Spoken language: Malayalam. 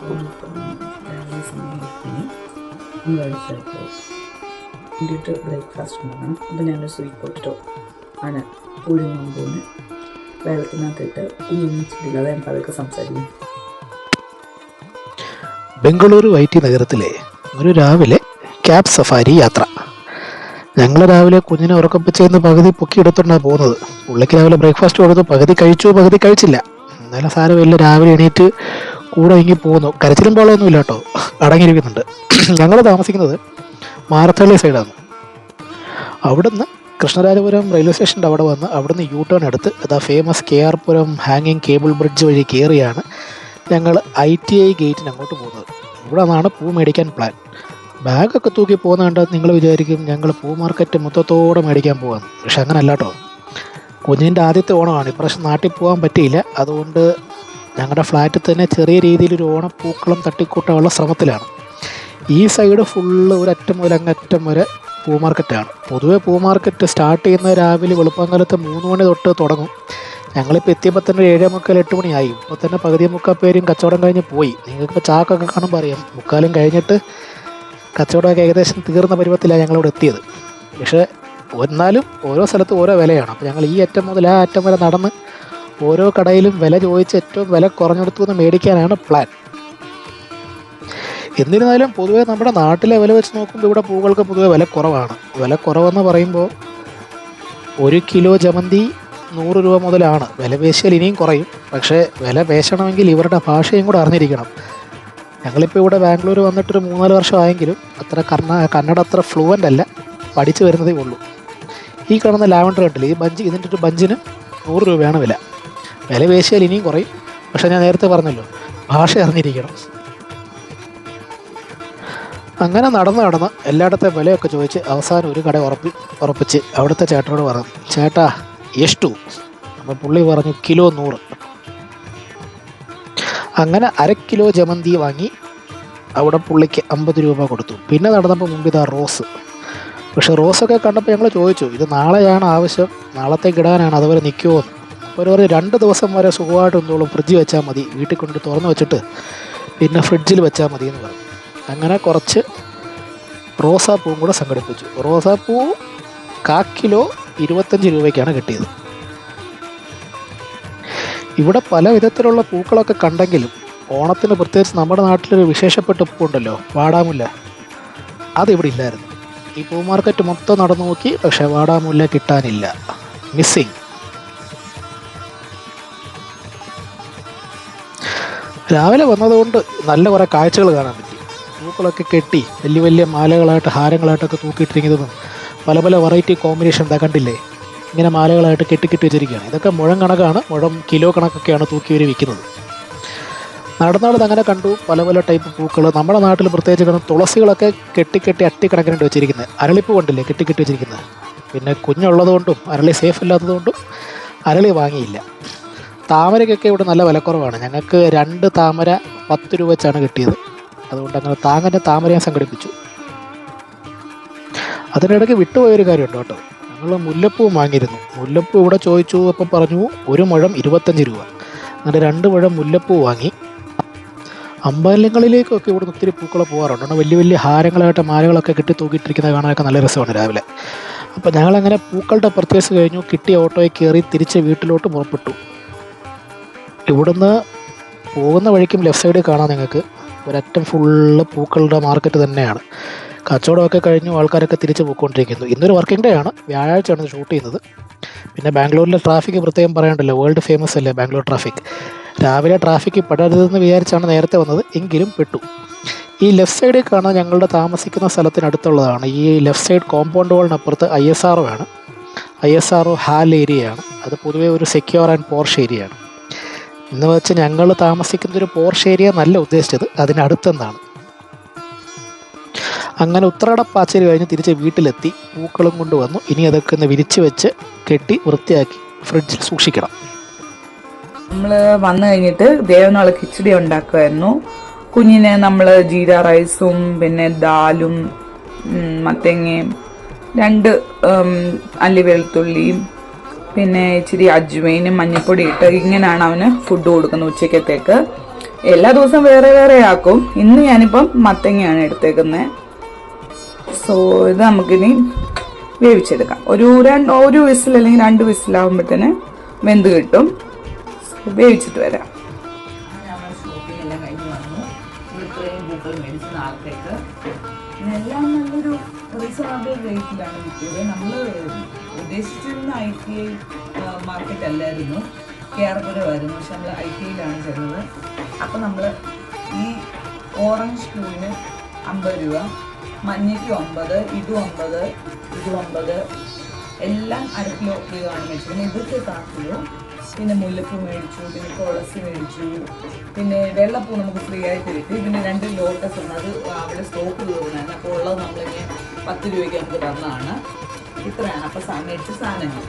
ഇപ്പം രാവിലെ സമയത്തിന് കഴിച്ചപ്പോൾ വേണ്ടിയിട്ട് ബ്രേക്ക്ഫാസ്റ്റ് ഉണ്ടാക്കണം. അപ്പോൾ ഞാനൊരു സ്വീറ്റ് പൊട്ടറ്റോ ആണ് പുഴുങ്ങാൻ പോകുന്നത്. വെള്ളത്തിനകത്തിട്ട് കുഞ്ഞിച്ചിട്ടില്ല, അത് ഞാൻ പതുക്കെ സംസാരിക്കും. ബംഗളൂരു ഐ.ടി നഗരത്തിലെ ഒരു രാവിലെ ക്യാബ് സഫാരി യാത്ര. ഞങ്ങൾ രാവിലെ കുഞ്ഞിനെ ഉറക്കപ്പിച്ചെന്ന് പകുതി പൊക്കിയെടുത്തോണ്ടാണ് പോകുന്നത്. പുള്ളിക്ക് രാവിലെ ബ്രേക്ക്ഫാസ്റ്റ് കൊടുത്തു, പകുതി കഴിച്ചു പകുതി കഴിച്ചില്ല. എന്നാലും സാരമില്ല, രാവിലെ എണീറ്റ് കൂടെ ഇങ്ങി പോകുന്നു. കരച്ചിലും പോളൊന്നുമില്ല കേട്ടോ, അടങ്ങിയിരിക്കുന്നുണ്ട്. ഞങ്ങൾ താമസിക്കുന്നത് മാരത്തള്ളി സൈഡാണ്. അവിടുന്ന് കൃഷ്ണരാജപുരം റെയിൽവേ സ്റ്റേഷൻ്റെ അവിടെ വന്ന് അവിടുന്ന് യു ടേൺ എടുത്ത് അതാ ഫേമസ് KR പുരം ഹാങ്ങിങ് കേബിൾ ബ്രിഡ്ജ് വഴി കയറിയാണ് ഞങ്ങൾ ITI ഗേറ്റിന് അങ്ങോട്ട് പോകുന്നത്. ഇവിടെ നിന്നാണ് പൂ മേടിക്കാൻ പ്ലാൻ. ബാഗൊക്കെ തൂക്കി പോകുന്ന കണ്ടാൽ നിങ്ങൾ വിചാരിക്കും ഞങ്ങൾ പൂ മാർക്കറ്റ് മൊത്തത്തോടെ മേടിക്കാൻ പോകാമെന്ന്. പക്ഷെ അങ്ങനെ അല്ല കേട്ടോ. കുഞ്ഞിൻ്റെ ആദ്യത്തെ ഓണമാണ്. ഇപ്രാവശ്യം നാട്ടിൽ പോകാൻ പറ്റിയില്ല. അതുകൊണ്ട് ഞങ്ങളുടെ ഫ്ലാറ്റിൽ തന്നെ ചെറിയ രീതിയിലൊരു ഓണപ്പൂക്കളം തട്ടിക്കൂട്ടാനുള്ള ശ്രമത്തിലാണ്. ഈ സൈഡ് ഫുള്ള് ഒരറ്റം മുതൽ അങ്ങറ്റം വരെ പൂ മാർക്കറ്റാണ്. പൊതുവെ പൂ മാർക്കറ്റ് സ്റ്റാർട്ട് ചെയ്യുന്നത് രാവിലെ വെളുപ്പാങ്കാലത്ത് 3 മണി തൊട്ട് തുടങ്ങും. ഞങ്ങളിപ്പോൾ എത്തിയപ്പോൾ തന്നെ 7:45 8 മണിയായി. ഇപ്പോൾ തന്നെ പകുതി മുക്കാൽ പേരും കച്ചവടം കഴിഞ്ഞ് പോയി. നിങ്ങൾക്കിപ്പോൾ ചാക്കൊക്കെ കാണുമ്പോൾ അറിയാം, മുക്കാലും കഴിഞ്ഞിട്ട് കച്ചവടമൊക്കെ ഏകദേശം തീർന്ന പരുവത്തിലാണ് ഞങ്ങളിവിടെ എത്തിയത്. പക്ഷേ എന്നാലും ഓരോ സ്ഥലത്തും ഓരോ വിലയാണ്. അപ്പോൾ ഞങ്ങൾ ഈ അറ്റം മുതൽ ആ അറ്റം വരെ നടന്ന് ഓരോ കടയിലും വില ചോദിച്ച് ഏറ്റവും വില കുറഞ്ഞെടുത്തു നിന്ന് മേടിക്കാനാണ് പ്ലാൻ. എന്നിരുന്നാലും പൊതുവേ നമ്മുടെ നാട്ടിലെ വില വെച്ച് നോക്കുമ്പോൾ ഇവിടെ പൂക്കൾക്ക് പൊതുവെ വില കുറവാണ്. വില കുറവെന്ന് പറയുമ്പോൾ 1 കിലോ ജമന്തി 100 രൂപ മുതലാണ്. വില പേശിയാൽ ഇനിയും കുറയും. പക്ഷേ വില പേശണമെങ്കിൽ ഇവരുടെ ഭാഷയും കൂടെ അറിഞ്ഞിരിക്കണം. ഞങ്ങളിപ്പോൾ ഇവിടെ ബാംഗ്ലൂർ വന്നിട്ടൊരു 3-4 വർഷമായെങ്കിലും അത്ര കന്നഡ അത്ര ഫ്ലുവൻ്റ് അല്ല, പഠിച്ചു വരുന്നതേ ഉള്ളൂ. ഈ കാണുന്ന ലാവൻഡർ കണ്ടില്ല, ഈ ബഞ്ച്, ഇതിൻ്റെ ഒരു ബഞ്ചിന് 100 രൂപയാണ് വില. വില പേശിയാൽ ഇനിയും കുറയും. പക്ഷേ ഞാൻ നേരത്തെ പറഞ്ഞല്ലോ, ഭാഷ അറിഞ്ഞിരിക്കണം. അങ്ങനെ നടന്ന് എല്ലായിടത്തെ വിലയൊക്കെ ചോദിച്ച് അവസാനം ഒരു കട ഉറപ്പിച്ച് അവിടുത്തെ ചേട്ടനോട് പറഞ്ഞു, ചേട്ടാ എഷ്ടു? അപ്പോൾ പുള്ളി പറഞ്ഞു കിലോ 100. അങ്ങനെ 1/2 കിലോ ജമന്തി വാങ്ങി അവിടെ പുള്ളിക്ക് 50 രൂപ കൊടുത്തു. പിന്നെ നടന്നപ്പോൾ മുമ്പ് ഇതാ റോസ്. പക്ഷേ റോസൊക്കെ കണ്ടപ്പോൾ ഞങ്ങൾ ചോദിച്ചു, ഇത് നാളെയാണ് ആവശ്യം, നാളത്തേക്ക് ഇടാനാണ്, അതുവരെ നിൽക്കുമോ എന്ന്. അപ്പോൾ ഒരു 2 ദിവസം വരെ സുഖമായിട്ട് എന്തോളും ഫ്രിഡ്ജിൽ വെച്ചാൽ മതി, വീട്ടിൽ കൊണ്ട് തുറന്ന് വെച്ചിട്ട് പിന്നെ ഫ്രിഡ്ജിൽ വെച്ചാൽ മതി എന്ന് പറഞ്ഞു. അങ്ങനെ കുറച്ച് റോസാപ്പൂവും കൂടെ സംഘടിപ്പിച്ചു. റോസാപ്പൂ 1/4 കിലോ 25 രൂപയ്ക്കാണ് കിട്ടിയത്. ഇവിടെ പല വിധത്തിലുള്ള പൂക്കളൊക്കെ കണ്ടെങ്കിലും ഓണത്തിന് പ്രത്യേകിച്ച് നമ്മുടെ നാട്ടിലൊരു വിശേഷപ്പെട്ട പൂവുണ്ടല്ലോ, വാടാമുല്ല, അതിവിടെ ഇല്ലായിരുന്നു. ഈ പൂ മാർക്കറ്റ് മൊത്തം നടന്നു നോക്കി, പക്ഷേ വാടാമുല്ല കിട്ടാനില്ല, മിസ്സിങ്. രാവിലെ വന്നതുകൊണ്ട് നല്ല കുറേ കാഴ്ചകൾ കാണാൻ പറ്റി. പൂക്കളൊക്കെ കെട്ടി വലിയ വലിയ മാലകളായിട്ട് ഹാരങ്ങളായിട്ടൊക്കെ തൂക്കിയിട്ടിരിക്കുന്നതും പല പല വെറൈറ്റി കോമ്പിനേഷൻ എന്താ കണ്ടില്ലേ, ഇങ്ങനെ മാലകളായിട്ട് കെട്ടി വെച്ചിരിക്കുകയാണ്. ഇതൊക്കെ മുഴം കണക്കാണ്, മുഴം കിലോ കണക്കൊക്കെയാണ് തൂക്കി വരെ വിൽക്കുന്നത്. നടന്നാളത് അങ്ങനെ കണ്ടു പല പല ടൈപ്പ് പൂക്കൾ. നമ്മുടെ നാട്ടിൽ പ്രത്യേകിച്ച് കാണും തുളസികളൊക്കെ കെട്ടി അട്ടിക്കണക്കിനുണ്ട് വെച്ചിരിക്കുന്നത്. അരളിപ്പൂ കണ്ടില്ലേ കെട്ടി വെച്ചിരിക്കുന്നത്. പിന്നെ കുഞ്ഞുള്ളത് കൊണ്ടും അരളി സേഫ് അല്ലാത്തത് കൊണ്ടും അരളി വാങ്ങിയില്ല. താമരയ്ക്കൊക്കെ ഇവിടെ നല്ല വിലക്കുറവാണ്. ഞങ്ങൾക്ക് 2 താമര 10 രൂപ വെച്ചാണ് കിട്ടിയത്. അതുകൊണ്ട് അങ്ങനെ താമരയെ സംഘടിപ്പിച്ചു. അതിനിടയ്ക്ക് വിട്ടുപോയൊരു കാര്യമുണ്ട് കേട്ടോ. ഞങ്ങൾ മുല്ലപ്പൂ വാങ്ങിയിരുന്നു. മുല്ലപ്പൂ ഇവിടെ ചോദിച്ചു, അപ്പം പറഞ്ഞു ഒരു മുഴം 25 രൂപ. അങ്ങനെ 2 മുഴം മുല്ലപ്പൂ വാങ്ങി. അമ്പലങ്ങളിലേക്കൊക്കെ ഇവിടെ ഒത്തിരി പൂക്കൾ പോകാറുണ്ട്. വലിയ വലിയ ഹാരങ്ങളായിട്ട് മാലകളൊക്കെ കെട്ടി തൂക്കിയിട്ടിരിക്കുന്നത് കാണാനൊക്കെ നല്ല രസമാണ് രാവിലെ. അപ്പോൾ ഞങ്ങളങ്ങനെ പൂക്കളുടെ പർച്ചേസ് കഴിഞ്ഞു. കിട്ടിയ ഓട്ടോയിൽ കയറി തിരിച്ച് വീട്ടിലോട്ട് പുറപ്പെട്ടു. ഇവിടുന്ന് പോകുന്ന വഴിക്കും ലെഫ്റ്റ് സൈഡിൽ കാണാം നിങ്ങൾക്ക് ഒരറ്റം ഫുള്ള് പൂക്കളുടെ മാർക്കറ്റ് തന്നെയാണ്. കച്ചവടമൊക്കെ കഴിഞ്ഞു, ആൾക്കാരൊക്കെ തിരിച്ച് പോയിക്കൊണ്ടിരിക്കുന്നു. ഇന്നൊരു വർക്കിംഗ് ഡേ ആണ്, വ്യാഴാഴ്ചയാണ് ഇത് ഷൂട്ട് ചെയ്യുന്നത്. പിന്നെ ബാംഗ്ലൂരിലെ ട്രാഫിക് പ്രത്യേകം പറയണ്ടല്ലോ, വേൾഡ് ഫേമസ് അല്ലേ ബാംഗ്ലൂർ ട്രാഫിക്. രാവിലെ ട്രാഫിക് പെടരുതെന്ന് വിചാരിച്ചാണ് നേരത്തെ വന്നത്, എങ്കിലും പെട്ടു. ഈ ലെഫ്റ്റ് സൈഡിൽ കാണാൻ ഞങ്ങളുടെ താമസിക്കുന്ന സ്ഥലത്തിനടുത്തുള്ളതാണ്. ഈ ലെഫ്റ്റ് സൈഡ് കോമ്പൗണ്ട് വാളിനപ്പുറത്ത് ISRO ആണ്. ISRO ഹാൽ ഏരിയയാണ്. അത് പൊതുവേ ഒരു സെക്യൂർ ആൻഡ് പോർഷ് ഏരിയയാണ്. എന്ന് വെച്ച് ഞങ്ങൾ താമസിക്കുന്നൊരു പോർഷ് ഏരിയ നല്ല ഉദ്ദേശിച്ചത്, അതിനടുത്തെന്നാണ്. അങ്ങനെ ഉത്രാടപ്പാച്ചിൽ കഴിഞ്ഞ് തിരിച്ച് വീട്ടിലെത്തി പൂക്കളും കൊണ്ടുവന്നു. ഇനി അതൊക്കെ ഒന്ന് വിരിച്ച് വെച്ച് കെട്ടി വൃത്തിയാക്കി ഫ്രിഡ്ജിൽ സൂക്ഷിക്കണം. നമ്മൾ വന്നു കഴിഞ്ഞിട്ട് ദേവനാൾ കിച്ചടി ഉണ്ടാക്കുമായിരുന്നു. കുഞ്ഞിന് നമ്മൾ ജീര റൈസും പിന്നെ ദാലും മത്തങ്ങയും 2 അല്ലി വെളുത്തുള്ളിയും പിന്നെ ഇച്ചിരി അജ്വൈനും മഞ്ഞൾപ്പൊടി ഇട്ട് ഇങ്ങനെയാണ് അവന് ഫുഡ് കൊടുക്കുന്നത് ഉച്ചക്കത്തേക്ക്. എല്ലാ ദിവസവും വേറെ വേറെ ആക്കും. ഇന്ന് ഞാനിപ്പം മത്തങ്ങയാണ് എടുത്തേക്കുന്നത്. സോ ഇത് നമുക്കിനി വേവിച്ചെടുക്കാം. ഒരു വിസിൽ അല്ലെങ്കിൽ 2 വിസിലാകുമ്പോഴത്തേന് വെന്ത് കിട്ടും. വേവിച്ചിട്ട് വരാം. നമ്മൾ ഷോപ്പിംഗ് എല്ലാം കഴിഞ്ഞ് വന്നു. ഇത്രയും പൂക്കൾ മേടിച്ച നാളത്തേക്ക് എല്ലാം നല്ലൊരു റീസണബിൾ റേറ്റിലാണ് കിട്ടിയത്. നമ്മൾ ഉദ്ദേശിച്ചിരുന്ന ITI മാർക്കറ്റ് അല്ലായിരുന്നു, കേരളപുരമായിരുന്നു. പക്ഷെ നമ്മൾ ITIയിലാണ് ചെന്നത്. അപ്പം നമ്മൾ ഈ ഓറഞ്ച് പൂവിന് 50 രൂപ, മഞ്ഞയ്ക്ക് 9, ഇത് 9, ഇത് 9, എല്ലാം 1/2 കിലോ വീതമാണ് മേടിച്ചത്. പിന്നെ ഇതൊക്കെ 1/4 കിലോ. പിന്നെ മുല്ലപ്പൂ മേടിച്ചു, പിന്നെ തുളസി മേടിച്ചു, പിന്നെ വെള്ളപ്പൂ നമുക്ക് ഫ്രീ ആയിട്ട് കിട്ടി. പിന്നെ 2 ലോട്ടസ് ഉണ്ട്, അത് അവിടെ സ്റ്റോക്ക് തീർന്നാണ്. അപ്പോൾ ഉള്ളത് നമ്മളിങ്ങനെ 10 രൂപയ്ക്ക് നമുക്ക് തന്നതാണ്. ഇത്രയാണ് അപ്പോൾ മേടിച്ച സാധനങ്ങൾ.